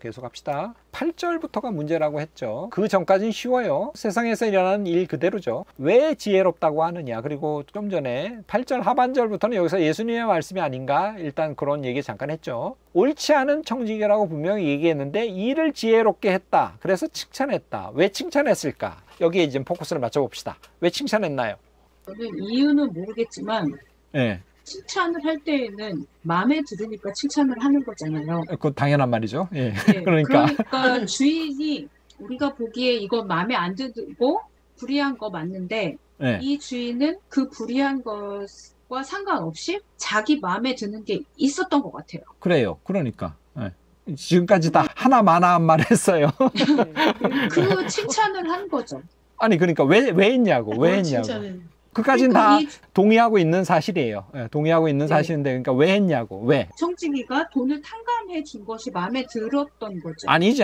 계속 합시다. 8절부터가 문제라고 했죠. 그 전까지는 쉬워요. 세상에서 일어나는 일 그대로죠. 왜 지혜롭다고 하느냐. 그리고 좀 전에 8절 하반절부터는 여기서 예수님의 말씀이 아닌가, 일단 그런 얘기 잠깐 했죠. 옳지 않은 청지기라고 분명히 얘기했는데 이를 지혜롭게 했다. 그래서 칭찬했다. 왜 칭찬했을까? 여기에 이제 포커스를 맞춰봅시다. 왜 칭찬했나요? 저는 이유는 모르겠지만 네. 칭찬을 할 때에는 마음에 들으니까 칭찬을 하는 거잖아요. 그건 당연한 말이죠. 예. 네, 그러니까 주인이 우리가 보기에 이거 마음에 안 들고 불이한 거 맞는데 네. 이 주인은 그 불이한 것과 상관없이 자기 마음에 드는 게 있었던 것 같아요. 그래요. 그러니까 네. 지금까지 다 하나마나한 말 했어요. 그 칭찬을 한 거죠. 아니 그러니까 왜 했냐고. 왜 했냐고. 그까지는 다 동의하고 있는 사실이에요. 네, 동의하고 있는 사실인데 그러니까 왜 했냐고. 왜? 청지기가 돈을 탕감해 준 것이 마음에 들었던 거죠. 아니지.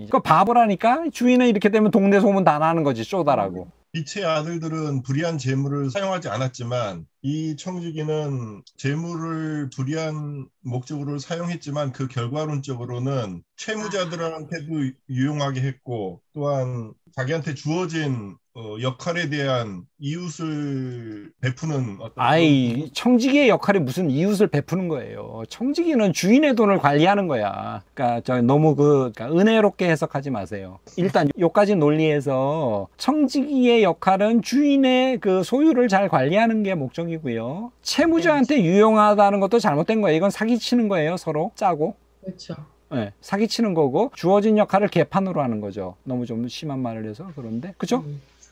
그 바보라니까. 주인은 이렇게 되면 동네 소문 다 나는 거지. 쪼다라고. 빛의 아들들은 불의한 재물을 사용하지 않았지만 이 청지기는 재물을 불의한 목적으로 사용했지만 그 결과론적으로는 채무자들한테도 유용하게 했고 또한 자기한테 주어진 역할에 대한 이웃을 베푸는 어떤 청지기의 역할이 무슨 이웃을 베푸는 거예요. 청지기는 주인의 돈을 관리하는 거야. 그러니까 너무 그러니까 은혜롭게 해석하지 마세요. 일단 요까지 논리에서 청지기의 역할은 주인의 그 소유를 잘 관리하는 게 목적이고요. 채무자한테 유용하다는 것도 잘못된 거예요. 이건 사기치는 거예요. 서로 짜고. 그렇죠. 네, 사기치는 거고 주어진 역할을 개판으로 하는 거죠. 너무 좀 심한 말을 해서 그런데 그죠?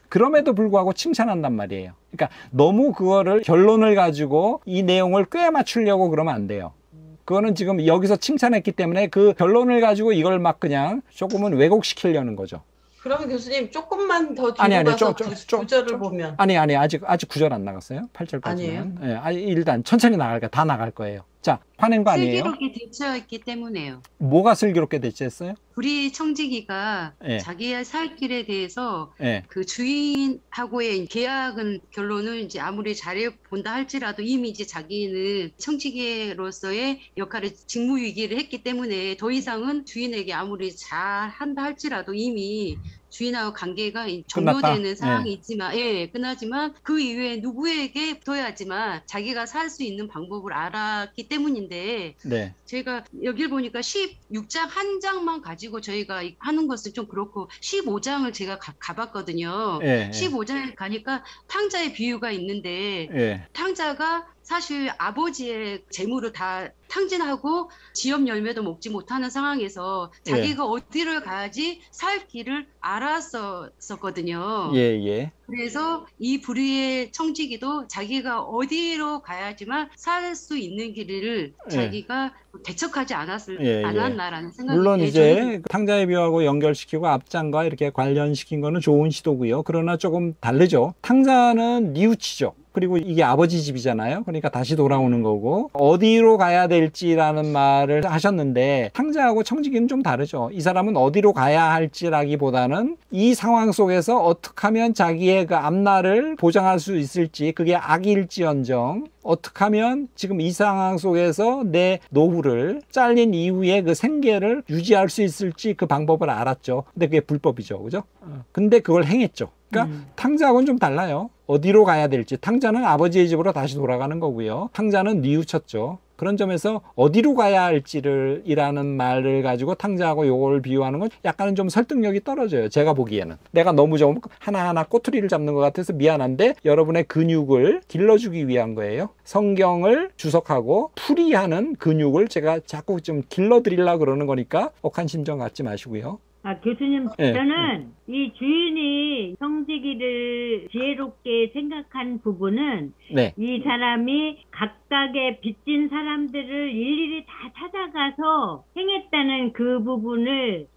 그럼에도 불구하고 칭찬한단 말이에요. 그러니까 너무 그거를 결론을 가지고 이 내용을 꿰 맞추려고 그러면 안 돼요. 그거는 지금 여기서 칭찬했기 때문에 그 결론을 가지고 이걸 막 그냥 조금은 왜곡시키려는 거죠. 그러면 교수님 조금만 더 뒤로 가서 구절을 보면 아직 9절 안 나갔어요. 8절까지만. 아니에요? 네, 일단 천천히 다 나갈 거예요. 자, 화낸 거 아니에요? 슬기롭게 대처했기 때문에요. 뭐가 슬기롭게 대처했어요? 불의 청지기가 자기의 살 길에 대해서 그 주인하고의 계약은 결론은 이제 아무리 잘해 본다 할지라도 이미 이제 자기는 청지기로서의 역할을 직무유기를 했기 때문에 더 이상은 주인에게 아무리 잘한다 할지라도 이미 주인하고 관계가 종료되는 상황이 있지만, 끝나지만 그 이후에 누구에게 둬야지만 자기가 살 수 있는 방법을 알았기 때문인데, 저희가 여기를 보니까 16장 한 장만 가지고 저희가 하는 것은 좀 그렇고 15장을 제가 가봤거든요. 15장에 가니까 탕자의 비유가 있는데 탕자가 사실 아버지의 재물을 다 탕진하고 지업 열매도 먹지 못하는 상황에서 자기가 어디를 가야지 살 길을 알았었거든요. 그래서 이 불의의 청지기도 자기가 어디로 가야지만 살 수 있는 길을 자기가 대척하지 않았나라는 생각이 물론 이제 탕자의 비유하고 연결시키고 앞장과 이렇게 관련시킨 거는 좋은 시도고요. 그러나 조금 다르죠. 탕자는 뉘우치죠. 그리고 이게 아버지 집이잖아요. 그러니까 다시 돌아오는 거고 어디로 가야 될지라는 말을 하셨는데 탕자하고 청지기는 좀 다르죠. 이 사람은 어디로 가야 할지라기보다는 이 상황 속에서 어떻게 하면 자기의 그 앞날을 보장할 수 있을지, 그게 악일지언정 어떻게 하면 지금 이 상황 속에서 내 노후를 잘린 이후에 그 생계를 유지할 수 있을지 그 방법을 알았죠. 근데 그게 불법이죠. 그죠? 근데 그걸 행했죠. 그러니까 탕자하고는 좀 달라요. 어디로 가야 될지. 탕자는 아버지의 집으로 다시 돌아가는 거고요. 탕자는 뉘우쳤죠. 그런 점에서 어디로 가야 할지를 이라는 말을 가지고 탕자하고 요걸 비유하는 건 약간은 좀 설득력이 떨어져요. 제가 보기에는. 내가 너무 좀 하나하나 꼬투리를 잡는 것 같아서 미안한데 여러분의 근육을 길러주기 위한 거예요. 성경을 주석하고 풀이하는 근육을 제가 자꾸 좀 길러드리려고 그러는 거니까 억한 심정 갖지 마시고요. 교수님, 저는 이 주인이 청지기를 지혜롭게 생각한 부분은 이 사람이 각각의 빚진 사람들을 일일이 다 찾아가서 행했다는 그 부분을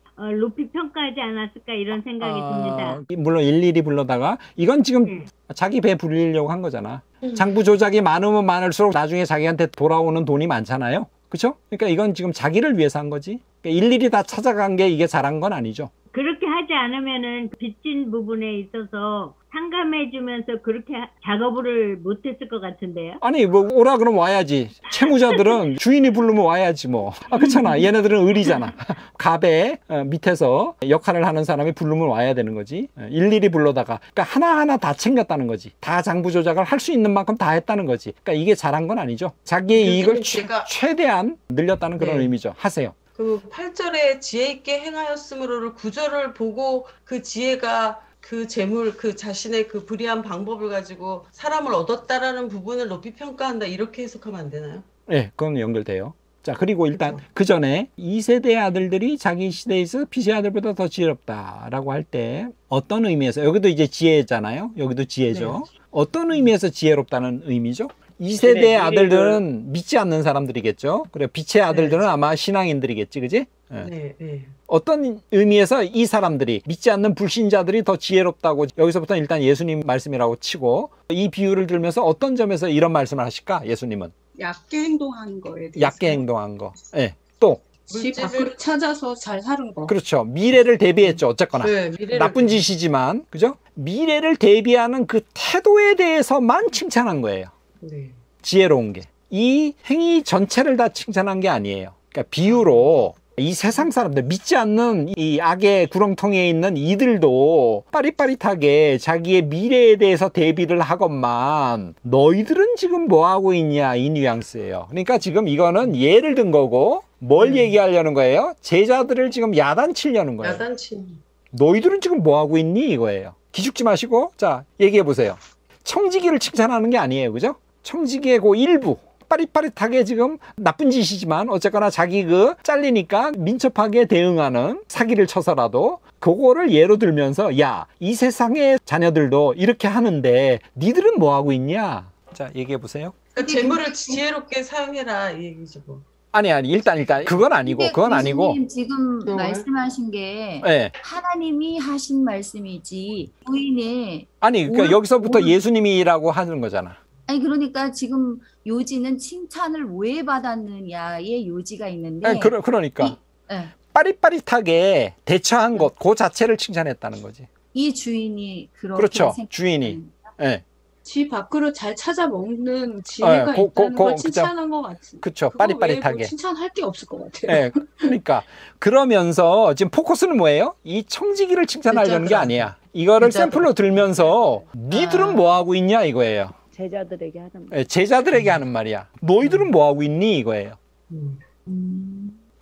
높이 평가하지 않았을까 이런 생각이 듭니다. 물론 일일이 불러다가 이건 지금 자기 배 부리려고 한 거잖아. 장부 조작이 많으면 많을수록 나중에 자기한테 돌아오는 돈이 많잖아요. 그렇죠? 그러니까 이건 지금 자기를 위해서 한 거지. 그러니까 일일이 다 찾아간 게 이게 잘한 건 아니죠. 그렇게 하지 하지 않으면은 빚진 부분에 있어서 상감해주면서 그렇게 작업을 못했을 것 같은데요. 아니 뭐 오라 그러면 와야지. 채무자들은 주인이 부르면 와야지 뭐. 아 그렇잖아. 얘네들은 을이잖아. 갑의 밑에서 역할을 하는 사람이 부르면 와야 되는 거지. 일일이 불러다가 그러니까 하나하나 다 챙겼다는 거지. 다 장부 조작을 할 수 있는 만큼 다 했다는 거지. 그러니까 이게 잘한 건 아니죠. 자기의 이익을 최대한 늘렸다는 그런 네. 의미죠. 하세요. 그 8절에 지혜 있게 행하였으므로를 구절을 보고 그 지혜가 그 재물, 그 자신의 그 불의한 방법을 가지고 사람을 얻었다라는 부분을 높이 평가한다 이렇게 해석하면 안 되나요? 네, 그건 연결돼요. 자, 그리고 일단 그 전에 2세대 아들들이 자기 시대에 있어 피시 아들보다 더 지혜롭다라고 할 때 어떤 의미에서, 여기도 이제 지혜잖아요. 여기도 지혜죠. 네. 어떤 의미에서 지혜롭다는 의미죠? 2세대 아들들은 믿지 않는 사람들이겠죠. 그래, 빛의 아들들은 아마 신앙인들이겠지, 그지? 네, 네. 어떤 의미에서 이 사람들이 믿지 않는 불신자들이 더 지혜롭다고, 여기서부터 일단 예수님 말씀이라고 치고 이 비유를 들면서 어떤 점에서 이런 말씀을 하실까? 예수님은 얕게 행동한 거에 대해서. 얕게 행동한 거. 네. 또 집 밖으로 찾아서 잘 사는 거. 그렇죠. 미래를 대비했죠. 어쨌거나 네, 미래를 나쁜 짓이지만, 그죠? 미래를 대비하는 그 태도에 대해서만 칭찬한 거예요. 네. 지혜로운 게. 이 행위 전체를 다 칭찬한 게 아니에요. 그러니까 비유로 이 세상 사람들, 믿지 않는 이 악의 구렁텅이에 있는 이들도 빠릿빠릿하게 자기의 미래에 대해서 대비를 하건만 너희들은 지금 뭐하고 있냐, 이 뉘앙스예요. 그러니까 지금 이거는 예를 든 거고 뭘 얘기하려는 거예요? 제자들을 지금 야단치려는 거예요. 야단친. 너희들은 지금 뭐하고 있니, 이거예요. 기죽지 마시고 자 얘기해 보세요. 청지기를 칭찬하는 게 아니에요, 그죠? 청지기의 그 일부, 빠릿빠릿하게 지금 나쁜 짓이지만 어쨌거나 자기 그 잘리니까 민첩하게 대응하는, 사기를 쳐서라도 그거를 예로 들면서 야, 이 세상의 자녀들도 이렇게 하는데 니들은 뭐하고 있냐. 자 얘기해 보세요. 그러니까 재물을 지혜롭게 사용해라 이 얘기죠. 뭐. 아니 일단 그건 아니고, 그건 아니고. 지금 네. 말씀하신 게 네. 하나님이 하신 말씀이지 부인이, 아니 그러니까 여기서부터 예수님이라고 하는 거잖아. 아니 그러니까 지금 요지는 칭찬을 왜 받았느냐의 요지가 있는데, 네, 그러니까 네. 빠릿빠릿하게 대처한 것, 그 자체를 칭찬했다는 거지. 이 주인이 그렇게 그렇죠. 생각하는 주인이. 예. 집 밖으로 잘 찾아 먹는 지혜가 있다는 걸 칭찬한 것 같은. 그렇죠. 빠릿빠릿하게. 뭐 칭찬할 게 없을 것 같아요. 예. 그러니까 그러면서 지금 포커스는 뭐예요? 이 청지기를 칭찬하려는 게 아니야. 이거를 샘플로 들면서 니들은 뭐 하고 있냐 이거예요. 제자들에게 하는 말. 예, 제자들에게 하는 말이야. 너희들은 뭐 하고 있니 이거예요.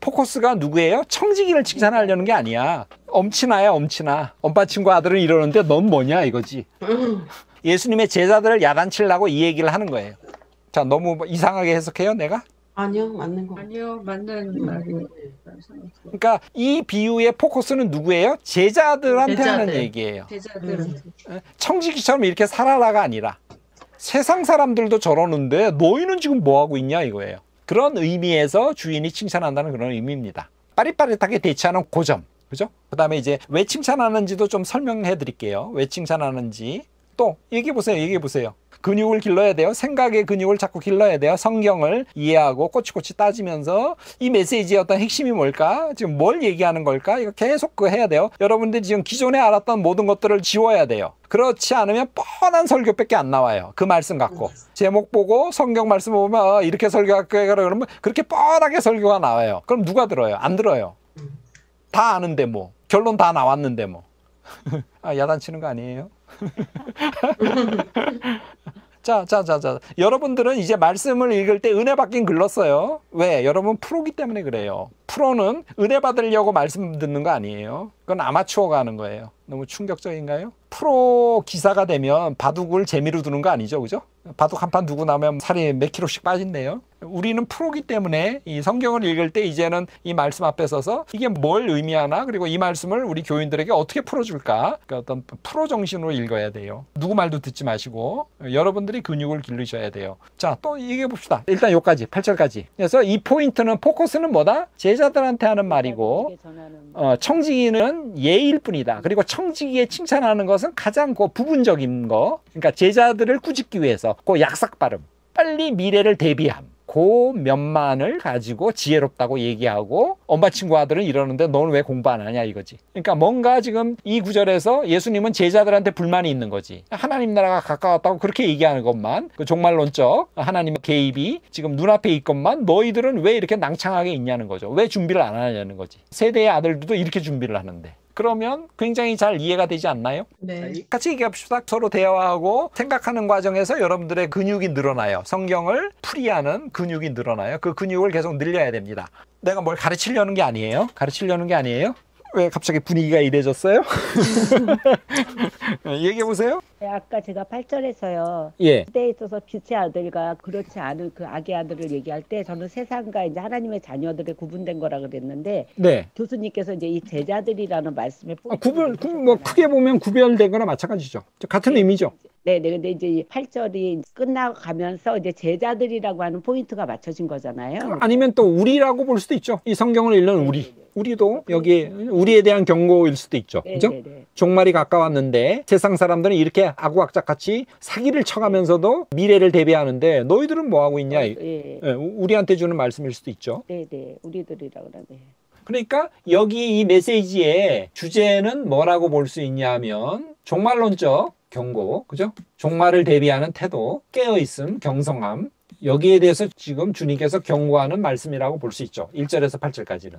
포커스가 누구예요? 청지기를 칭찬하려는 게 아니야. 엄친아야, 엄친아. 엄빠 친구 아들은 이러는데 넌 뭐냐 이거지. 예수님의 제자들을 야단치려고 이 얘기를 하는 거예요. 자, 너무 이상하게 해석해요, 내가? 아니요, 맞는 거. 아니요, 맞는 말이에요. 그러니까 이 비유의 포커스는 누구예요? 제자들한테 하는 얘기예요. 제자들. 청지기처럼 이렇게 살아라가 아니라 세상 사람들도 저러는데 너희는 지금 뭐 하고 있냐 이거예요. 그런 의미에서 주인이 칭찬한다는 그런 의미입니다. 빠릿빠릿하게 대처하는 그 점, 그죠? 그 다음에 이제 왜 칭찬하는지도 좀 설명해 드릴게요. 왜 칭찬하는지. 또 얘기해 보세요. 근육을 길러야 돼요. 생각의 근육을 자꾸 길러야 돼요. 성경을 이해하고 꼬치꼬치 따지면서 이 메시지의 어떤 핵심이 뭘까? 지금 뭘 얘기하는 걸까? 이거 계속 해야 돼요. 여러분들이 지금 기존에 알았던 모든 것들을 지워야 돼요. 그렇지 않으면 뻔한 설교밖에 안 나와요. 그 말씀 갖고. 제목 보고 성경 말씀 보면 이렇게 설교할까 그러면 그렇게 뻔하게 설교가 나와요. 그럼 누가 들어요? 안 들어요. 다 아는데 뭐. 결론 다 나왔는데 뭐. 아, 야단치는 거 아니에요? 자. 여러분들은 이제 말씀을 읽을 때 은혜 받긴 글렀어요. 왜? 여러분 프로기 때문에 그래요. 프로는 은혜 받으려고 말씀 듣는 거 아니에요. 그건 아마추어가 하는 거예요. 너무 충격적인가요? 프로 기사가 되면 바둑을 재미로 두는 거 아니죠, 그죠? 바둑 한 판 두고 나면 살이 몇 킬로씩 빠진대요. 우리는 프로기 때문에 이 성경을 읽을 때 이제는 이 말씀 앞에 서서 이게 뭘 의미하나, 그리고 이 말씀을 우리 교인들에게 어떻게 풀어줄까, 그러니까 어떤 프로 정신으로 읽어야 돼요. 누구 말도 듣지 마시고 여러분들이 근육을 기르셔야 돼요. 자, 또 얘기해 봅시다. 일단 여기까지 8절까지. 그래서 이 포인트는, 포커스는 뭐다? 제자들한테 하는 말이고, 청지기는 예일 뿐이다. 그리고 청지기에 칭찬하는 것은 가장 그 부분적인 거, 그러니까 제자들을 꾸짖기 위해서 그 약삭 발음, 빨리 미래를 대비함, 그 면만을 가지고 지혜롭다고 얘기하고 엄마 친구 아들은 이러는데 너는 왜 공부 안 하냐 이거지. 그러니까 뭔가 지금 이 구절에서 예수님은 제자들한테 불만이 있는 거지. 하나님 나라가 가까웠다고 그렇게 얘기하는 것만, 그 종말론적 하나님의 개입이 지금 눈앞에 있건만 너희들은 왜 이렇게 낭창하게 있냐는 거죠. 왜 준비를 안 하냐는 거지. 세대의 아들들도 이렇게 준비를 하는데. 그러면 굉장히 잘 이해가 되지 않나요? 네. 같이 얘기합시다. 서로 대화하고 생각하는 과정에서 여러분들의 근육이 늘어나요. 성경을 풀이하는 근육이 늘어나요. 그 근육을 계속 늘려야 됩니다. 내가 뭘 가르치려는 게 아니에요. 가르치려는 게 아니에요. 왜 갑자기 분위기가 이래졌어요? 얘기해 보세요. 네, 아까 제가 8절에서요. 예. 그때에 있어서 빛의 아들과 그렇지 않은 그 악의 아들을 얘기할 때 저는 세상과 이제 하나님의 자녀들의 구분된 거라 그랬는데 네. 교수님께서 이제 이 제자들이라는 말씀에 뭐 크게 보면 구별된 거나 마찬가지죠. 같은 의미죠. 네, 근데 이제 이 8절이 끝나가면서 이제 제자들이라고 하는 포인트가 맞춰진 거잖아요. 아니면 또 우리라고 볼 수도 있죠. 이 성경을 읽는 우리. 우리도 여기에 우리에 대한 경고일 수도 있죠. 그죠? 종말이 가까웠는데 세상 사람들은 이렇게 아구악작같이 사기를 쳐가면서도 미래를 대비하는데 너희들은 뭐 하고 있냐? 우리한테 주는 말씀일 수도 있죠. 네, 우리들이라 그러네. 그러니까 여기 이 메시지의 주제는 뭐라고 볼 수 있냐면 종말론적 경고, 그죠? 종말을 대비하는 태도, 깨어있음, 경성함, 여기에 대해서 지금 주님께서 경고하는 말씀이라고 볼 수 있죠. 1절에서 8절까지는.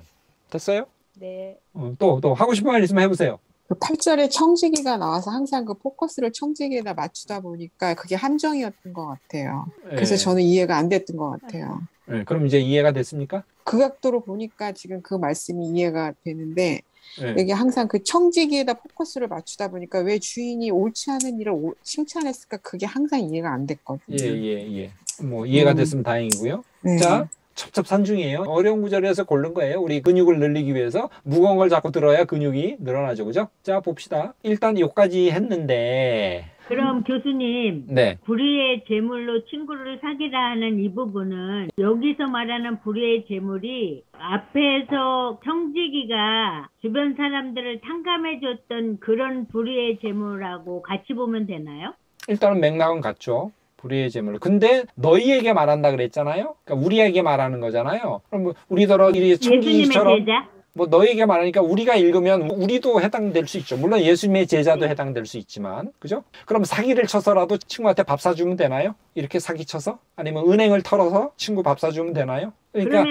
됐어요? 네. 또 하고 싶은 말 있으면 해보세요. 그 8절에 청지기가 나와서 항상 그 포커스를 청지기에다 맞추다 보니까 그게 함정이었던 것 같아요. 그래서 저는 이해가 안 됐던 것 같아요. 그럼 이제 이해가 됐습니까? 그 각도로 보니까 지금 그 말씀이 이해가 되는데 여기 항상 그 청지기에다 포커스를 맞추다 보니까 왜 주인이 옳지 않은 일을 칭찬했을까 그게 항상 이해가 안 됐거든요. 예. 뭐 이해가 됐으면 다행이고요. 네. 자, 첩첩산중이에요. 어려운 구절에서 고른 거예요. 우리 근육을 늘리기 위해서 무거운 걸 자꾸 들어야 근육이 늘어나죠. 그죠? 자, 봅시다. 일단 여기까지 했는데 그럼 교수님, 네. 불의의 제물로 친구를 사귀라 하는 이 부분은 여기서 말하는 불의의 제물이 앞에서 청지기가 주변 사람들을 탕감해줬던 그런 불의의 제물하고 같이 보면 되나요? 일단은 맥락은 같죠. 불의의 제물. 근데 너희에게 말한다 그랬잖아요. 그러니까 우리에게 말하는 거잖아요. 그럼 뭐 우리더러 이 청지기처럼 예수님의 제자? 뭐 너희에게 말하니까 우리가 읽으면 우리도 해당될 수 있죠. 물론 예수님의 제자도 해당될 수 있지만, 그죠? 그럼 사기를 쳐서라도 친구한테 밥 사주면 되나요? 이렇게 사기 쳐서? 아니면 은행을 털어서 친구 밥 사주면 되나요? 그러니까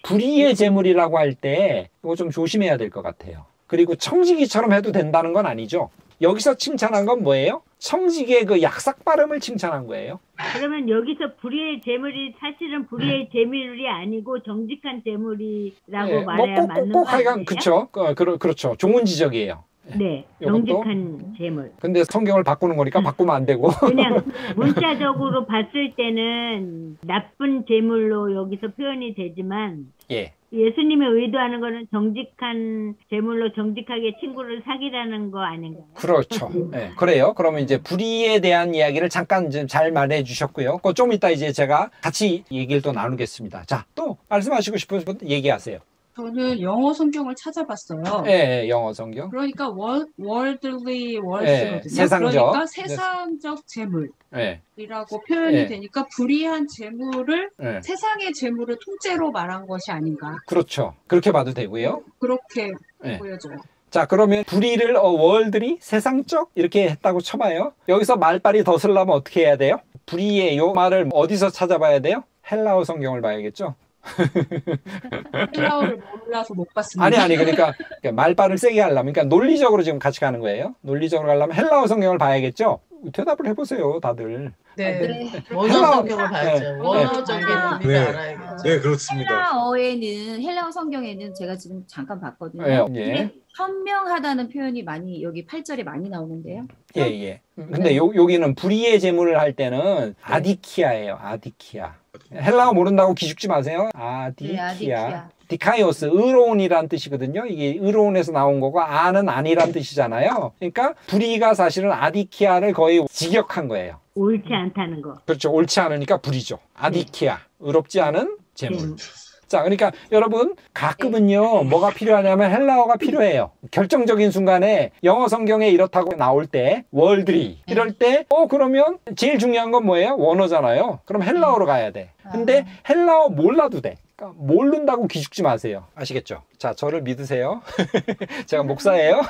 불의의 제물이라고 할 때 이거 좀 조심해야 될 것 같아요. 그리고 청지기처럼 해도 된다는 건 아니죠. 여기서 칭찬한 건 뭐예요? 청지기의 그 약삭 발음을 칭찬한 거예요. 그러면 여기서 불의의 제물이 사실은 불의의 제물이 아니고 정직한 제물이라고 말해야 맞는 거 아니에요? 그렇죠. 그렇죠. 좋은 지적이에요. 네, 정직한 제물. 근데 성경을 바꾸는 거니까 바꾸면 안 되고. 그냥 문자적으로 봤을 때는 나쁜 제물로 여기서 표현이 되지만 예수님이 의도하는 거는 정직한 제물로 정직하게 친구를 사귀라는 거 아닌가요? 그렇죠. 네, 그래요. 그러면 이제 불의에 대한 이야기를 잠깐 잘 말해 주셨고요. 그거 좀 이따 이제 제가 같이 얘기를 또 나누겠습니다. 자, 또 말씀하시고 싶은 분 얘기하세요. 저는 영어 성경을 찾아봤어요. 네, 영어 성경. 그러니까 worldly words거든요. 세상적. 그러니까 세상적 재물이라고 표현이 되니까 불의한 재물을 세상의 재물을 통째로 말한 것이 아닌가. 그렇죠. 그렇게 봐도 되고요. 그렇게 보여져요. 자, 그러면 불의를 월드리 세상적 이렇게 했다고 쳐봐요. 여기서 말빨이 더 쓰려면 어떻게 해야 돼요? 불의의 요 말을 어디서 찾아봐야 돼요? 헬라어 성경을 봐야겠죠. 헬라어를 몰라서 못 봤습니다. 아니 그러니까 말빨을 세게 하려면 그러니까 논리적으로 지금 같이 가는 거예요. 논리적으로 가려면 헬라어 성경을 봐야겠죠. 대답을 해보세요, 다들. 네. 원어 성경을 봐야죠. 원어적인 의미를 알아야겠죠. 네, 그렇습니다. 헬라어 성경에는 제가 지금 잠깐 봤거든요. 근데 현명하다는 표현이 많이 여기 8절에 많이 나오는데요. 근데 여기는 불의의 제물을 할 때는 아디키아예요. 아디키아. 헬라어 모른다고 기죽지 마세요. 아디키아. 디카이오스, 의로운이란 뜻이거든요. 이게 의로운에서 나온 거고 아는 아니란 뜻이잖아요. 그러니까 불의가 사실은 아디키아를 거의 직역한 거예요. 옳지 않다는 거. 그렇죠. 옳지 않으니까 불의죠. 아디키아, 의롭지 않은 재물. 자, 그러니까 여러분 가끔은요 뭐가 필요하냐면 헬라어가 필요해요. 결정적인 순간에 영어 성경에 이렇다고 나올 때 월드리 이럴 때 그러면 제일 중요한 건 뭐예요? 원어잖아요. 그럼 헬라어로 가야 돼. 근데 헬라어 몰라도 돼. 그러니까 모른다고 기죽지 마세요. 아시겠죠? 자, 저를 믿으세요. 제가 목사예요.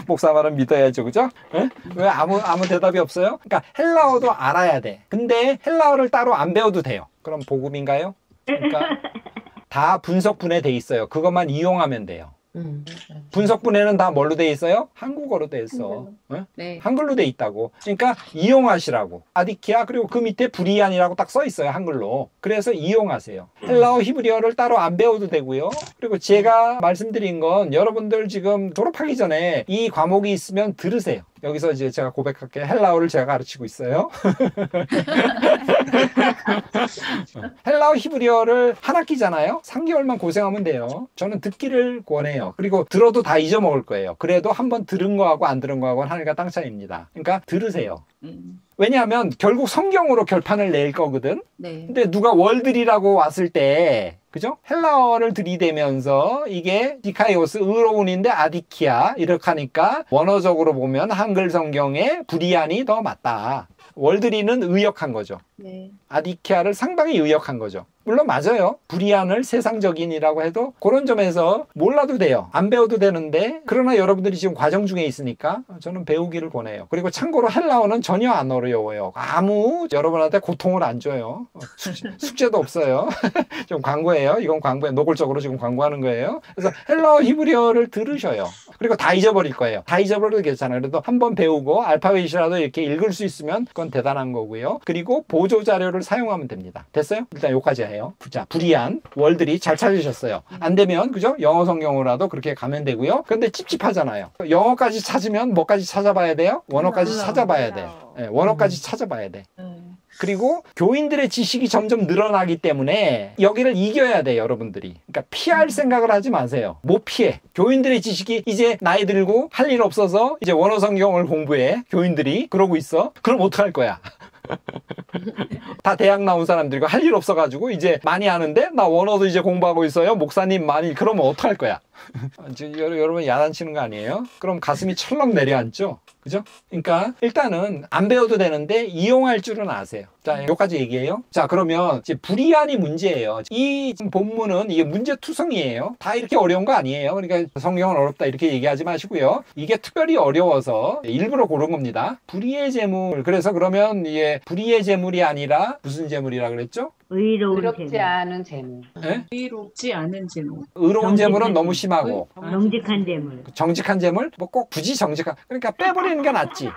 목사 말은 믿어야죠. 그죠? 에? 왜 아무 대답이 없어요? 그러니까 헬라어도 알아야 돼. 근데 헬라어를 따로 안 배워도 돼요. 그럼 복음인가요? 그러니까 다 분석분해 돼 있어요. 그것만 이용하면 돼요. 분석분해는 다 뭘로 돼 있어요? 한국어로 돼 있어. 네. 한글로 돼 있다고. 그러니까 이용하시라고. 아디키아 그리고 그 밑에 브리안이라고 딱 써 있어요. 한글로. 그래서 이용하세요. 헬라어 히브리어를 따로 안 배워도 되고요. 그리고 제가 말씀드린 건 여러분들 지금 졸업하기 전에 이 과목이 있으면 들으세요. 여기서 이제 제가 고백할게요. 헬라어를 제가 가르치고 있어요. 헬라어 히브리어를 한 학기잖아요. 3개월만 고생하면 돼요. 저는 듣기를 권해요. 그리고 들어도 다 잊어먹을 거예요. 그래도 한번 들은 거하고 안 들은 거하고는 하늘과 땅 차이입니다. 그러니까 들으세요. 왜냐하면 결국 성경으로 결판을 낼 거거든. 네. 근데 누가 월들이라고 왔을 때 그죠? 헬라어를 들이대면서 이게 디카이오스 의로운인데 아디키아 이렇게 하니까 원어적으로 보면 한글 성경에 브리안이 더 맞다. 월드리는 의역한 거죠. 네. 아디키아를 상당히 의역한 거죠. 물론 맞아요. 브리안을 세상적인이라고 해도 그런 점에서 몰라도 돼요. 안 배워도 되는데 그러나 여러분들이 지금 과정 중에 있으니까 저는 배우기를 권해요. 그리고 참고로 헬라어는 전혀 안 어려워요. 아무 여러분한테 고통을 안 줘요. 숙제도 없어요. 좀 광고예요. 이건 광고예요. 노골적으로 지금 광고하는 거예요. 그래서 헬라어 히브리어를 들으셔요. 그리고 다 잊어버릴 거예요. 다 잊어버려도 괜찮아요. 그래도 한번 배우고 알파벳이라도 이렇게 읽을 수 있으면 그건 대단한 거고요. 그리고 보조 자료를 사용하면 됩니다. 됐어요? 일단 여기까지 해요. 자, 브리안, 월들이 잘 찾으셨어요. 안 되면 그죠? 영어 성경으로라도 그렇게 가면 되고요. 근데 찝찝하잖아요. 영어까지 찾으면 뭐까지 찾아봐야 돼요? 원어까지 찾아봐야 돼. 네, 원어까지 찾아봐야 돼. 그리고 교인들의 지식이 점점 늘어나기 때문에 여기를 이겨야 돼요, 여러분들이. 그러니까 피할 생각을 하지 마세요. 못 피해. 교인들의 지식이 이제 나이 들고 할 일 없어서 이제 원어 성경을 공부해. 교인들이 그러고 있어. 그럼 어떡할 거야? 다 대학 나온 사람들이고 할 일 없어가지고 이제 많이 하는데 나 원어도 이제 공부하고 있어요. 목사님 많이 그러면 어떡할 거야? 여러분 야단치는 거 아니에요? 그럼 가슴이 철렁 내려앉죠? 그죠? 그러니까 일단은 안 배워도 되는데 이용할 줄은 아세요. 자, 여기까지 얘기해요. 자, 그러면 이제 브리안이 문제예요. 이 본문은 이게 문제투성이에요. 다 이렇게 어려운 거 아니에요. 그러니까 성경은 어렵다 이렇게 얘기하지 마시고요. 이게 특별히 어려워서 일부러 고른 겁니다. 불의의 재물. 그래서 그러면 이게 불의의 재물이 아니라 무슨 재물이라 그랬죠? 의롭지 않은 재물. 네? 의롭지 않은 재물. 의로운 재물은 너무 심하고 정직한 재물. 정직한 재물? 뭐 꼭 굳이 정직한. 그러니까 빼버리는 게 낫지.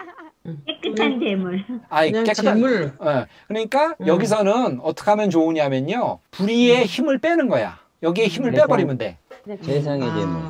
깨끗한 재물. 아니, 깨끗한 재물. 네. 그러니까 여기서는 어떻게 하면 좋으냐면요. 불의의 힘을 빼는 거야. 여기에 힘을 빼버리면 돼. 세상의 재물.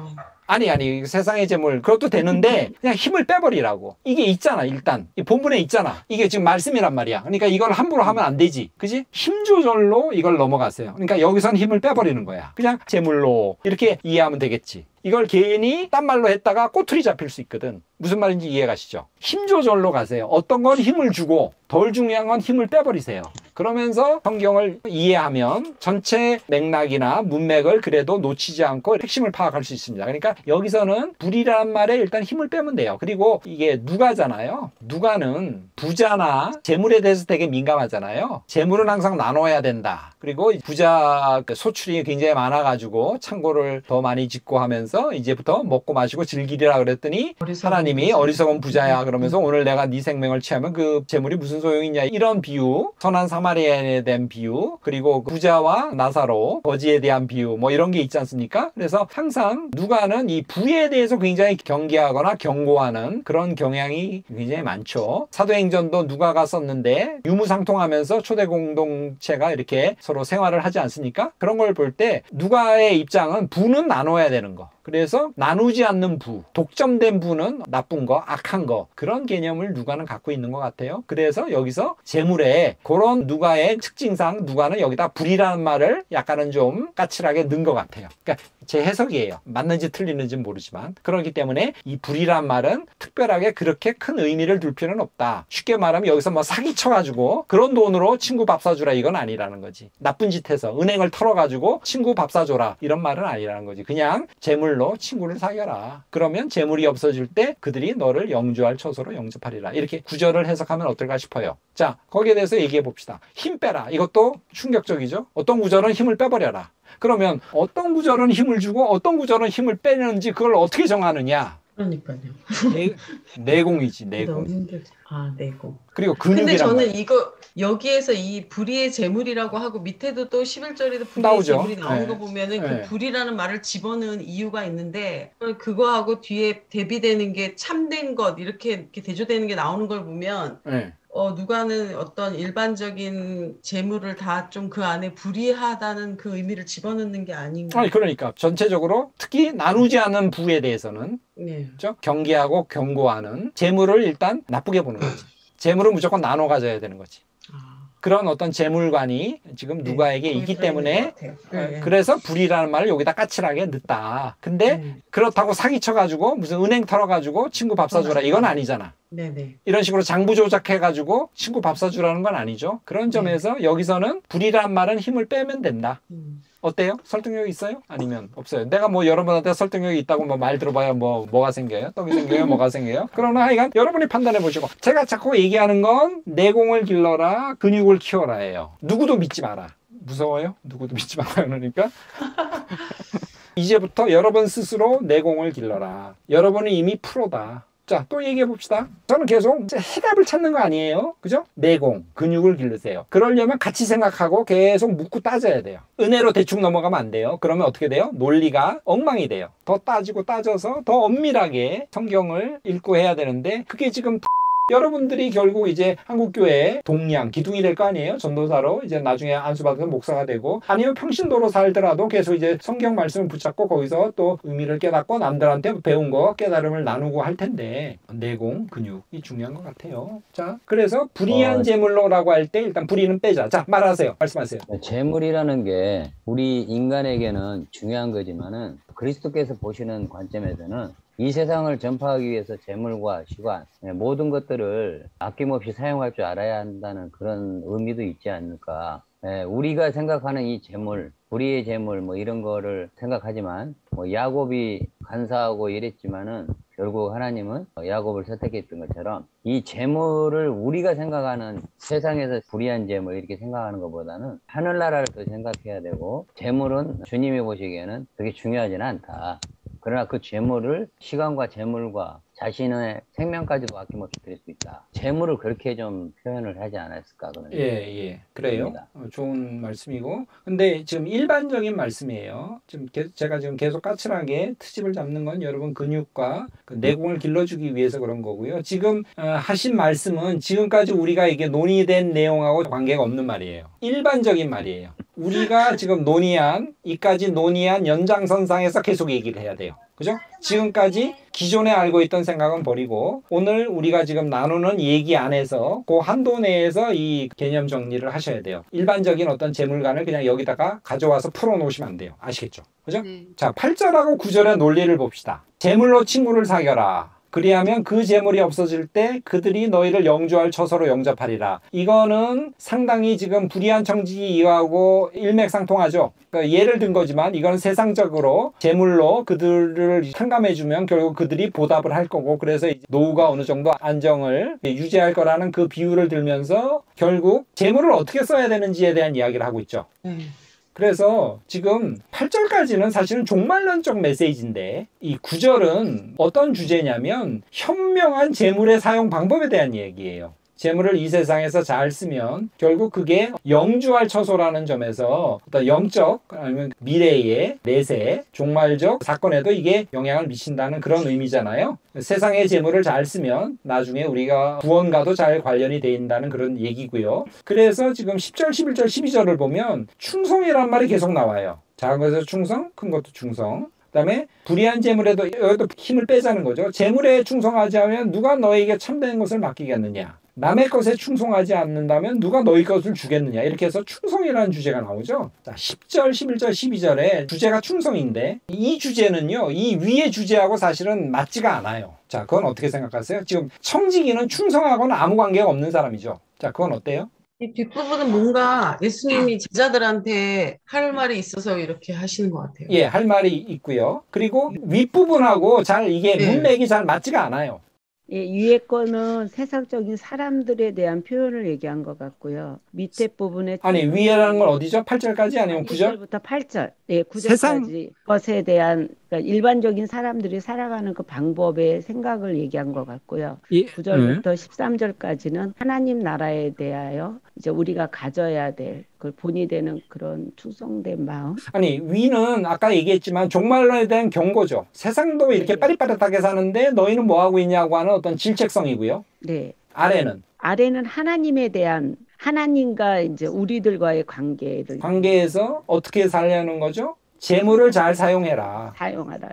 아니 세상의 재물 그것도 되는데 그냥 힘을 빼버리라고. 이게 있잖아. 일단 이 본문에 있잖아. 이게 지금 말씀이란 말이야. 그러니까 이걸 함부로 하면 안 되지. 그지? 힘 조절로 이걸 넘어가세요. 그러니까 여기선 힘을 빼버리는 거야. 그냥 재물로 이렇게 이해하면 되겠지. 이걸 괜히 딴 말로 했다가 꼬투리 잡힐 수 있거든. 무슨 말인지 이해 가시죠? 힘 조절로 가세요. 어떤 건 힘을 주고 덜 중요한 건 힘을 빼버리세요. 그러면서 성경을 이해하면 전체 맥락이나 문맥을 그래도 놓치지 않고 핵심을 파악할 수 있습니다. 그러니까 여기서는 불이라는 말에 일단 힘을 빼면 돼요. 그리고 이게 누가잖아요. 누가는 부자나 재물에 대해서 되게 민감하잖아요. 재물은 항상 나눠야 된다. 그리고 부자 소출이 굉장히 많아가지고 창고를 더 많이 짓고 하면서 이제부터 먹고 마시고 즐기리라 그랬더니 하나님이 어리석은 부자야 그러면서 오늘 내가 네 생명을 취하면 그 재물이 무슨 소용이냐 이런 비유, 선한 사마리아인에 대한 비유, 그리고 부자와 나사로 거지에 대한 비유 뭐 이런 게 있지 않습니까? 그래서 항상 누가는 이 부에 대해서 굉장히 경계하거나 경고하는 그런 경향이 굉장히 많죠. 사도행전도 누가가 썼는데 유무상통하면서 초대 공동체가 이렇게 서로 생활을 하지 않습니까? 그런 걸 볼 때 누가의 입장은 부는 나눠야 되는 거. 그래서 나누지 않는 부, 독점된 부는 나쁜 거, 악한 거 그런 개념을 누가는 갖고 있는 것 같아요. 그래서 여기서 재물에 그런 누가의 특징상 누가는 여기다 불이라는 말을 약간은 좀 까칠하게 넣은 것 같아요. 그러니까 제 해석이에요. 맞는지 틀리는지는 모르지만. 그렇기 때문에 이 불이란 말은 특별하게 그렇게 큰 의미를 둘 필요는 없다. 쉽게 말하면 여기서 뭐 사기쳐가지고 그런 돈으로 친구 밥 사주라 이건 아니라는 거지. 나쁜 짓 해서 은행을 털어가지고 친구 밥 사줘라 이런 말은 아니라는 거지. 그냥 재물로 친구를 사겨라. 그러면 재물이 없어질 때 그들이 너를 영주할 처소로 영접하리라. 이렇게 구절을 해석하면 어떨까 싶어요. 자, 거기에 대해서 얘기해 봅시다. 힘 빼라. 이것도 충격적이죠. 어떤 구절은 힘을 빼버려라. 그러면 어떤 구절은 힘을 주고 어떤 구절은 힘을 빼는지 그걸 어떻게 정하느냐. 그러니까요. 내공이지, 내공. 너무 힘들죠. 아, 내공. 그리고 근육이란 근데 저는 말. 이거 여기에서 이 불의의 재물이라고 하고 밑에도 또 11절에도 불의의 나오죠. 재물이 나온 네. 거 보면은 네. 그 불이라는 말을 집어넣은 이유가 있는데 그거하고 뒤에 대비되는 게 참된 것 이렇게 대조되는 게 나오는 걸 보면 네. 누가는 어떤 일반적인 재물을 다 좀 그 안에 불이하다는 그 의미를 집어넣는 게 아닌가. 아니, 그러니까 전체적으로 특히 나누지 않은 부에 대해서는 네. 그렇죠? 경계하고 경고하는 재물을 일단 나쁘게 보는 거지. 재물은 무조건 나눠 가져야 되는 거지. 그런 어떤 재물관이 지금 누가에게 있기 때문에 그래서 불이라는 말을 여기다 까칠하게 넣었다. 근데 그렇다고 사기쳐가지고 무슨 은행 털어가지고 친구 밥 사주라 이건 아니잖아. 네네. 이런 식으로 장부 조작해가지고 친구 밥 사주라는 건 아니죠. 그런 점에서 여기서는 불이라는 말은 힘을 빼면 된다. 어때요? 설득력 있어요? 아니면 없어요? 내가 뭐 여러분한테 설득력이 있다고 뭐 말 들어봐야 뭐가 생겨요? 떡이 생겨요? 뭐가 생겨요? 그러나 하여간 여러분이 판단해 보시고 제가 자꾸 얘기하는 건 내공을 길러라, 근육을 키워라예요. 누구도 믿지 마라. 무서워요? 누구도 믿지 마라 그러니까 이제부터 여러분 스스로 내공을 길러라. 여러분은 이미 프로다. 자, 또 얘기해 봅시다. 저는 계속 해답을 찾는 거 아니에요. 그죠? 내공, 근육을 기르세요. 그러려면 같이 생각하고 계속 묻고 따져야 돼요. 은혜로 대충 넘어가면 안 돼요. 그러면 어떻게 돼요? 논리가 엉망이 돼요. 더 따지고 따져서 더 엄밀하게 성경을 읽고 해야 되는데 그게 지금 여러분들이 결국 이제 한국교회 동량, 기둥이 될 거 아니에요? 전도사로 이제 나중에 안수받아서 목사가 되고 아니면 평신도로 살더라도 계속 이제 성경 말씀을 붙잡고 거기서 또 의미를 깨닫고 남들한테 배운 거 깨달음을 나누고 할 텐데 내공, 근육이 중요한 것 같아요. 자, 그래서 불의한 재물로라고 할 때 일단 불의는 빼자. 자, 말하세요. 말씀하세요. 재물이라는 게 우리 인간에게는 중요한 거지만은 그리스도께서 보시는 관점에서는 이 세상을 전파하기 위해서 재물과 시간 모든 것들을 아낌없이 사용할 줄 알아야 한다는 그런 의미도 있지 않을까. 우리가 생각하는 이 재물, 불의의 재물 뭐 이런 거를 생각하지만 뭐 야곱이 간사하고 이랬지만은 결국 하나님은 야곱을 선택했던 것처럼 이 재물을 우리가 생각하는 세상에서 불의한 재물 이렇게 생각하는 것보다는 하늘나라를 더 생각해야 되고 재물은 주님이 보시기에는 그게 중요하지는 않다. 그러나 그 재물을 시간과 재물과 자신의 생명까지도 아낌없이 드릴 수 있다. 재물을 그렇게 좀 표현을 하지 않았을까 그런 예, 그래요. 좋은 말씀이고, 근데 지금 일반적인 말씀이에요. 지금 제가 지금 계속 까칠하게 트집을 잡는 건 여러분 근육과 그 내공을 길러주기 위해서 그런 거고요. 지금 하신 말씀은 지금까지 우리가 이게 논의된 내용하고 관계가 없는 말이에요. 일반적인 말이에요. 우리가 지금 이까지 논의한 연장선상에서 계속 얘기를 해야 돼요. 그죠? 지금까지 기존에 알고 있던 생각은 버리고 오늘 우리가 지금 나누는 얘기 안에서 그 한도 내에서 이 개념 정리를 하셔야 돼요. 일반적인 어떤 재물관을 그냥 여기다가 가져와서 풀어놓으시면 안 돼요. 아시겠죠? 그죠? 자, 8절하고 9절의 논리를 봅시다. 재물로 친구를 사겨라. 그리하면 그 재물이 없어질 때 그들이 너희를 영주할 처소로 영접하리라. 이거는 상당히 지금 불의한 청지기 이하고 일맥상통하죠. 그러니까 예를 든 거지만 이건 세상적으로 재물로 그들을 탕감해주면 결국 그들이 보답을 할 거고 그래서 노후가 어느 정도 안정을 유지할 거라는 그 비유를 들면서 결국 재물을 어떻게 써야 되는지에 대한 이야기를 하고 있죠. 그래서 지금 8절까지는 사실은 종말론적 메시지인데 이 9절은 어떤 주제냐면 현명한 재물의 사용 방법에 대한 얘기예요. 재물을 이 세상에서 잘 쓰면 결국 그게 영주할 처소라는 점에서 어떤 영적 아니면 미래의 내세, 종말적 사건에도 이게 영향을 미친다는 그런 의미잖아요. 세상의 재물을 잘 쓰면 나중에 우리가 구원과도 잘 관련이 된다는 그런 얘기고요. 그래서 지금 10절, 11절, 12절을 보면 충성이란 말이 계속 나와요. 작은 것에서 충성, 큰 것도 충성. 그다음에 불의한 재물에도 여기도 힘을 빼자는 거죠. 재물에 충성하지 않으면 누가 너에게 참된 것을 맡기겠느냐. 남의 것에 충성하지 않는다면 누가 너희 것을 주겠느냐 이렇게 해서 충성이라는 주제가 나오죠. 자, 10절, 11절, 12절에 주제가 충성인데 이 주제는요, 이 위의 주제하고 사실은 맞지가 않아요. 자, 그건 어떻게 생각하세요? 지금 청지기는 충성하고는 아무 관계가 없는 사람이죠. 자, 그건 어때요? 이 뒷부분은 뭔가 예수님이 제자들한테 할 말이 있어서 이렇게 하시는 것 같아요. 예, 할 말이 있고요. 그리고 윗부분하고 잘 이게 문맥이 잘 맞지가 않아요. 예, 위에 거는 세상적인 사람들에 대한 표현을 얘기한 것 같고요. 밑에 부분에 아니, 위에라는 건 어디죠? 8절까지 아니면 9절? 1절부터 8절. 예, 9절까지 세상... 것에 대한 그러니까 일반적인 사람들이 살아가는 그 방법의 생각을 얘기한 것 같고요. 9절부터 13절까지는 하나님 나라에 대하여 이제 우리가 가져야 될 그 본이 되는 그런 충성된 마음. 아니, 위는 아까 얘기했지만 종말론에 대한 경고죠. 세상도 이렇게 빠릿빠릿하게 사는데 너희는 뭐 하고 있냐고 하는 어떤 질책성이고요. 네. 아래는 하나님에 대한 하나님과 이제 우리들과의 관계에서 어떻게 살려는 거죠? 재물을 잘 사용하라.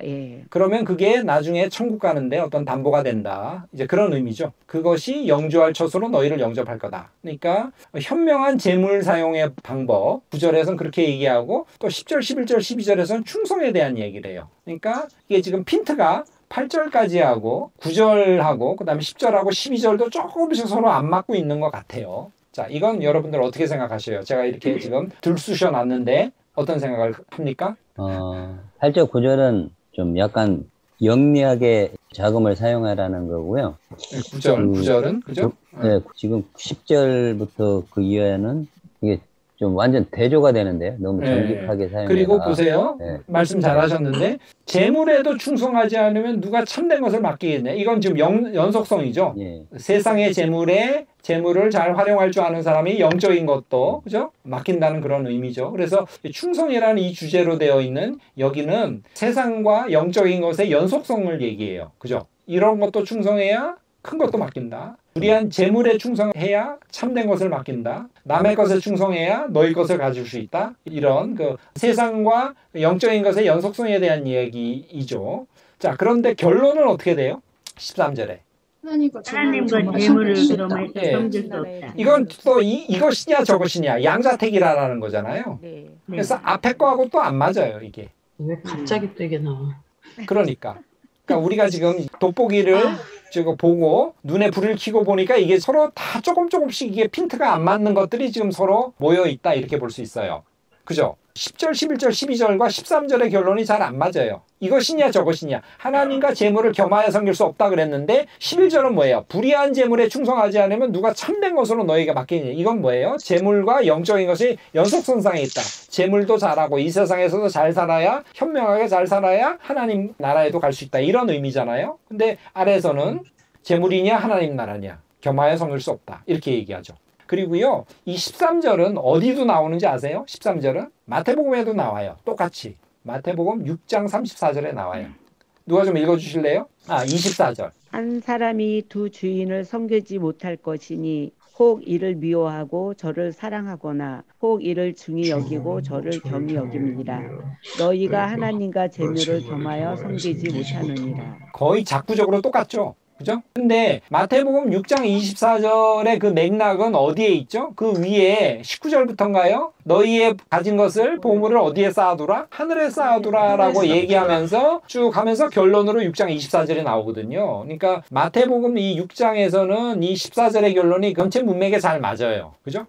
예. 그러면 그게 나중에 천국 가는데 어떤 담보가 된다. 이제 그런 의미죠. 그것이 영주할 처소로 너희를 영접할 거다. 그러니까 현명한 재물 사용의 방법. 9절에서는 그렇게 얘기하고 또 10절, 11절, 12절에서는 충성에 대한 얘기를 해요. 그러니까 이게 지금 핀트가 8절까지 하고 9절하고 그 다음에 10절하고 12절도 조금씩 서로 안 맞고 있는 것 같아요. 자, 이건 여러분들 어떻게 생각하셔요? 제가 이렇게 지금 들쑤셔 놨는데 어떤 생각을 합니까? 8절 9절은 좀 약간 영리하게 자금을 사용하라는 거고요. 9절은 그죠? 네, 지금 10절부터 그 이하는 이게 좀 완전 대조가 되는데요. 너무 정직하게 사용해라. 그리고 보세요. 말씀 잘하셨는데 재물에도 충성하지 않으면 누가 참된 것을 맡기겠냐. 이건 지금 연속성이죠. 세상의 재물을 잘 활용할 줄 아는 사람이 영적인 것도 그죠? 맡긴다는 그런 의미죠. 그래서 충성이라는 이 주제로 되어 있는 여기는 세상과 영적인 것의 연속성을 얘기해요. 그죠? 이런 것도 충성해야 큰 것도 맡긴다. 불의한 재물에 충성해야 참된 것을 맡긴다. 남의 것에 충성해야 너희 것을 가질 수 있다. 이런 그 세상과 영적인 것의 연속성에 대한 얘기이죠. 자, 그런데 결론은 어떻게 돼요? 13절에. 하나님과 재물을 그러면 섬길 수 없다. 이건 또 이것이냐 저것이냐 양자택일하라는 거잖아요. 그래서 앞에 거하고 또 안 맞아요, 이게. 왜 갑자기 또 이게 나와? 그러니까 우리가 지금 돋보기를 지금 보고 눈에 불을 켜고 보니까 이게 서로 다 조금씩 이게 핀트가 안 맞는 것들이 지금 서로 모여 있다 이렇게 볼 수 있어요. 그죠? 10절, 11절, 12절과 13절의 결론이 잘 안 맞아요. 이것이냐 저것이냐. 하나님과 재물을 겸하여 섬길 수 없다 그랬는데 11절은 뭐예요? 불의한 재물에 충성하지 않으면 누가 참된 것으로 너희가 맡기느냐. 이건 뭐예요? 재물과 영적인 것이 연속선상에 있다. 재물도 잘하고 이 세상에서도 잘 살아야 현명하게 잘 살아야 하나님 나라에도 갈 수 있다. 이런 의미잖아요. 근데 아래에서는 재물이냐 하나님 나라냐. 겸하여 섬길 수 없다. 이렇게 얘기하죠. 그리고요, 이 13절은 어디도 나오는지 아세요? 13절은 마태복음에도 나와요. 똑같이. 마태복음 6장 34절에 나와요. 누가 좀 읽어주실래요? 24절. 한 사람이 두 주인을 섬기지 못할 것이니 혹 이를 미워하고 저를 사랑하거나 혹 이를 중히 여기고 저를 겸히 여깁니다. 너희가 하나님과 재물을 겸하여 섬기지 못하느니라. 거의 작구적으로 똑같죠? 그죠? 근데 마태복음 6장 24절의 그 맥락은 어디에 있죠? 그 위에 19절부터인가요? 너희의 가진 것을 보물을 어디에 쌓아두라? 하늘에 쌓아두라 라고 얘기하면서 쭉 하면서 결론으로 6장 24절이 나오거든요. 그러니까 마태복음 이 6장에서는 이 14절의 결론이 전체 문맥에 잘 맞아요. 그죠?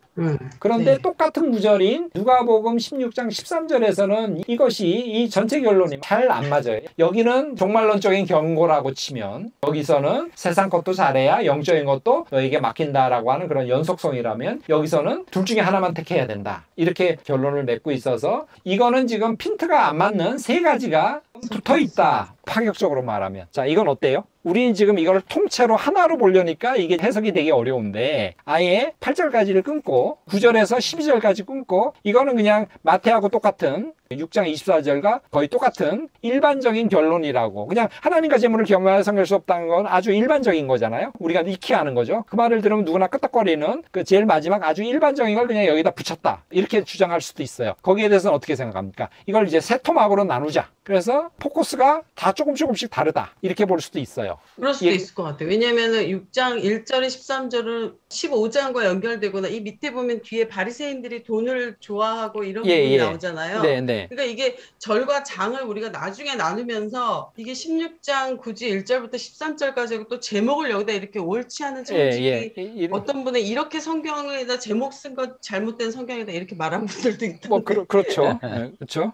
그런데 똑같은 구절인 누가복음 16장 13절에서는 이것이 이 전체 결론이 잘 안 맞아요. 여기는 종말론적인 경고라고 치면 여기서는 세상 것도 잘해야 영적인 것도 너에게 맡긴다라고 하는 그런 연속성이라면 여기서는 둘 중에 하나만 택해야 된다. 이렇게 결론을 맺고 있어서 이거는 지금 핀트가 안 맞는 세 가지가 붙어 있다. 파격적으로 말하면. 자, 이건 어때요? 우리는 지금 이걸 통째로 하나로 보려니까 이게 해석이 되게 어려운데 아예 8절까지를 끊고 9절에서 12절까지 끊고 이거는 그냥 마태하고 똑같은 6장 24절과 거의 똑같은 일반적인 결론이라고. 그냥 하나님과 재물을 겸하여 섬길 수 없다는 건 아주 일반적인 거잖아요. 우리가 익히 아는 거죠. 그 말을 들으면 누구나 끄떡거리는 그 제일 마지막 아주 일반적인 걸 그냥 여기다 붙였다, 이렇게 주장할 수도 있어요. 거기에 대해서는 어떻게 생각합니까? 이걸 이제 세 토막으로 나누자. 그래서 포커스가 다 조금씩 다르다, 이렇게 볼 수도 있어요. 그럴 수도 있을 것 같아요. 왜냐면은 6장 1절에 13절은 15장과 연결되거나, 이 밑에 보면 뒤에 바리새인들이 돈을 좋아하고 이런 부분이 나오잖아요. 그러니까 이게 절과 장을 우리가 나중에 나누면서 이게 16장 굳이 1절부터 13절까지 하고 또 제목을 여기다 이렇게 옳지 않은 청지기, 어떤 분은 이렇게 성경에다 제목 쓴 거 잘못된 성경에다 이렇게 말한 분들도 있던데. 뭐 그렇죠. 그렇죠. 그렇죠.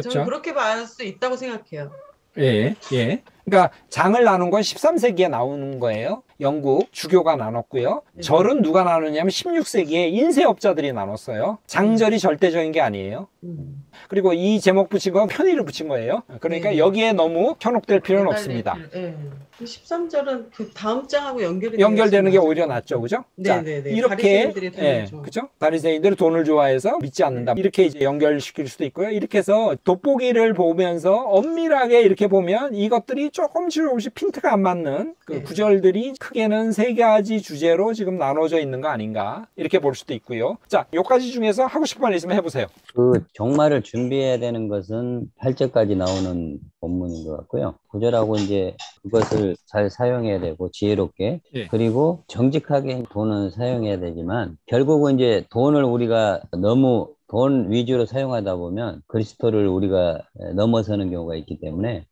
저는 그렇게 말 수 있다고 생각해요. 그러니까 장을 나눈 건 13세기에 나오는 거예요. 영국 주교가 나눴고요. 절은 누가 나누냐면 16세기에 인쇄업자들이 나눴어요. 장절이 절대적인 게 아니에요. 그리고 이 제목 붙인 건 편의를 붙인 거예요. 그러니까 여기에 너무 현혹될 필요는 없습니다. 13절은 그 다음 장하고 연결되는 게 오히려 낫죠, 그죠? 자, 이렇게 그죠? 바리새인들이 돈을 좋아해서 믿지 않는다, 이렇게 이제 연결시킬 수도 있고요. 이렇게 해서 돋보기를 보면서 엄밀하게 이렇게 보면 이것들이 조금씩 핀트가 안 맞는 그 구절들이 크게는 세 가지 주제로 지금 나눠져 있는 거 아닌가, 이렇게 볼 수도 있고요. 자, 요 가지 중에서 하고 싶은 말 있으면 해보세요. 그 종말을 준비해야 되는 것은 8절까지 나오는 본문인 것 같고요. 9절하고 이제 그것을 잘 사용해야 되고 지혜롭게, 그리고 정직하게 돈은 사용해야 되지만, 결국은 이제 돈을 우리가 너무 돈 위주로 사용하다 보면 그리스도를 우리가 넘어서는 경우가 있기 때문에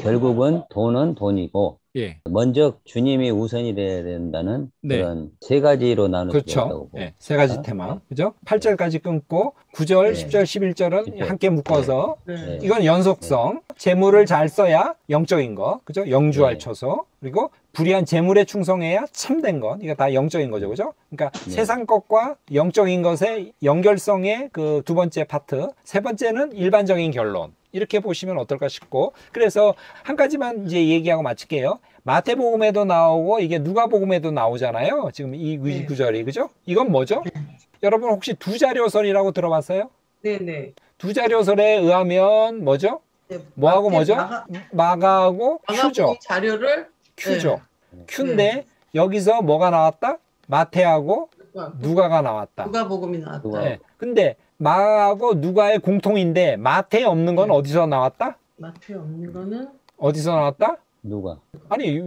결국은 돈은 돈이고 먼저 주님이 우선이 돼야 된다는 그런 세 가지로 나눌 수 있다고 봅니다. 세 가지 테마, 그죠? 8절까지 끊고 9절, 10절, 11절은 함께 묶어서 이건 연속성, 재물을 잘 써야 영적인 거, 그죠? 영주할 처소, 그리고 불의한 재물에 충성해야 참된 것, 이거 다 영적인 거죠, 그죠? 그러니까 세상 것과 영적인 것의 연결성의 그 두 번째 파트, 세 번째는 일반적인 결론, 이렇게 보시면 어떨까 싶고, 그래서 한 가지만 이제 얘기하고 마칠게요. 마태복음에도 나오고 이게 누가복음에도 나오잖아요. 지금 이 구절이, 그죠? 이건 뭐죠? 여러분 혹시 두자료설이라고 들어봤어요? 네네. 두자료설에 의하면 뭐죠? 뭐하고 뭐죠? 마가하고 큐죠. 자료를 큐죠. 큐인데 여기서 뭐가 나왔다? 마태하고 누가가 나왔다. 누가복음이 나왔다. 근데 마가하고 누가의 공통인데 마태에 없는 건 어디서 나왔다? 마태에 없는 거는 어디서 나왔다? 누가? 아니.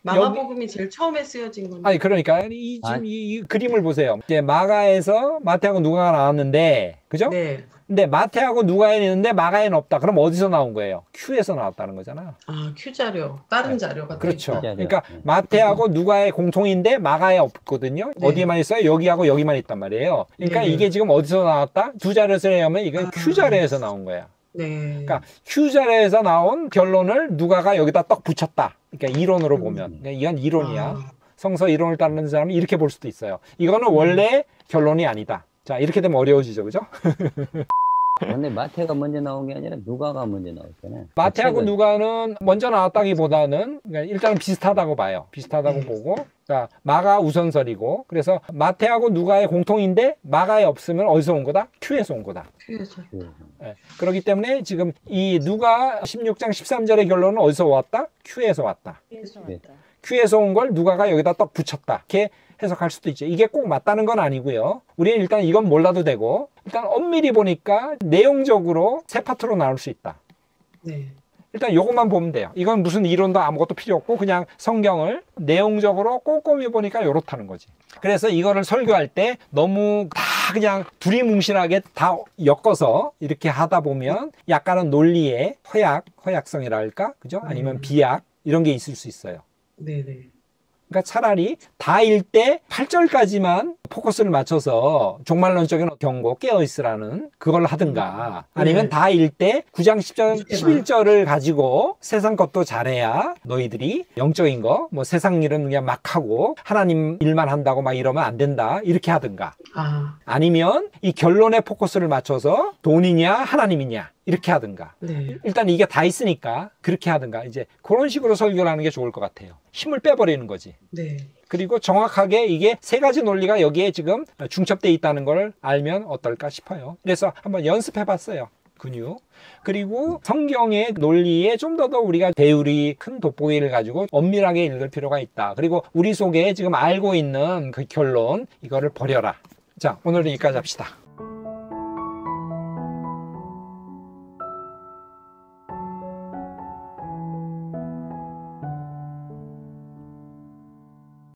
마가복음이 제일 처음에 쓰여진 건데. 아니 그러니까 지금 이 그림을 보세요. 이제 마가에서 마태하고 누가가 나왔는데, 그죠? 근데 마태하고 누가에 있는데 마가에는 없다. 그럼 어디서 나온 거예요? 큐에서 나왔다는 거잖아. 아, 큐 자료. 다른 자료가. 그렇죠. 그러니까 마태하고 누가의 공통인데 마가에 없거든요. 어디에만 있어요? 여기하고 여기만 있단 말이에요. 그러니까 이게 지금 어디서 나왔다? 두 자료에서 하면 이건 큐 자료에서 나온 거야. 그러니까 큐 자료에서 나온 결론을 누가가 여기다 떡 붙였다. 그러니까 이론으로 보면. 그러니까 이건 이론이야. 성서 이론을 따르는 사람이 이렇게 볼 수도 있어요. 이거는 원래 결론이 아니다. 자, 이렇게 되면 어려워지죠, 그죠? 근데 마태가 먼저 나온 게 아니라 누가가 먼저 나왔잖아요. 마태하고 누가는 먼저 나왔다기보다는 그러니까 일단은 비슷하다고 봐요. 비슷하다고 보고, 그러니까 마가 우선설이고, 그래서 마태하고 누가의 공통인데 마가에 없으면 어디서 온 거다? 큐에서 온 거다. 큐에서. 그렇기 때문에 지금 이 누가 16장 13절의 결론은 어디서 왔다? 큐에서 왔다. 큐에서 온 걸 누가가 여기다 떡 붙였다. 이렇게 해석할 수도 있죠. 이게 꼭 맞다는 건 아니고요. 우리는 일단 이건 몰라도 되고, 일단 엄밀히 보니까 내용적으로 세 파트로 나눌 수 있다. 일단 이것만 보면 돼요. 이건 무슨 이론도 아무것도 필요 없고 그냥 성경을 내용적으로 꼼꼼히 보니까 이렇다는 거지. 그래서 이거를 설교할 때 너무 다 그냥 두리뭉실하게 다 엮어서 이렇게 하다 보면 약간은 논리의 허약성이라 할까? 그죠? 아니면 비약 이런 게 있을 수 있어요. 그러니까 차라리 다일 때 8절까지만 포커스를 맞춰서 종말론적인 경고 깨어있으라는 그걸 하든가, 아니면 다일 때 9장 10절 11절을 가지고 세상 것도 잘해야 너희들이 영적인 거, 뭐 세상 일은 그냥 막 하고 하나님 일만 한다고 막 이러면 안 된다, 이렇게 하든가, 아니면 이 결론에 포커스를 맞춰서 돈이냐 하나님이냐 이렇게 하든가 네. 일단 이게 다 있으니까 그렇게 하든가 이제 그런 식으로 설교를 하는 게 좋을 것 같아요. 힘을 빼버리는 거지. 네. 그리고 정확하게 이게 세 가지 논리가 여기에 지금 중첩돼 있다는 걸 알면 어떨까 싶어요. 그래서 한번 연습해 봤어요. 근육. 그리고 성경의 논리에 좀 더 우리가 배우리 큰 돋보기를 가지고 엄밀하게 읽을 필요가 있다. 그리고 우리 속에 지금 알고 있는 그 결론 이거를 버려라. 자, 오늘은 여기까지 합시다.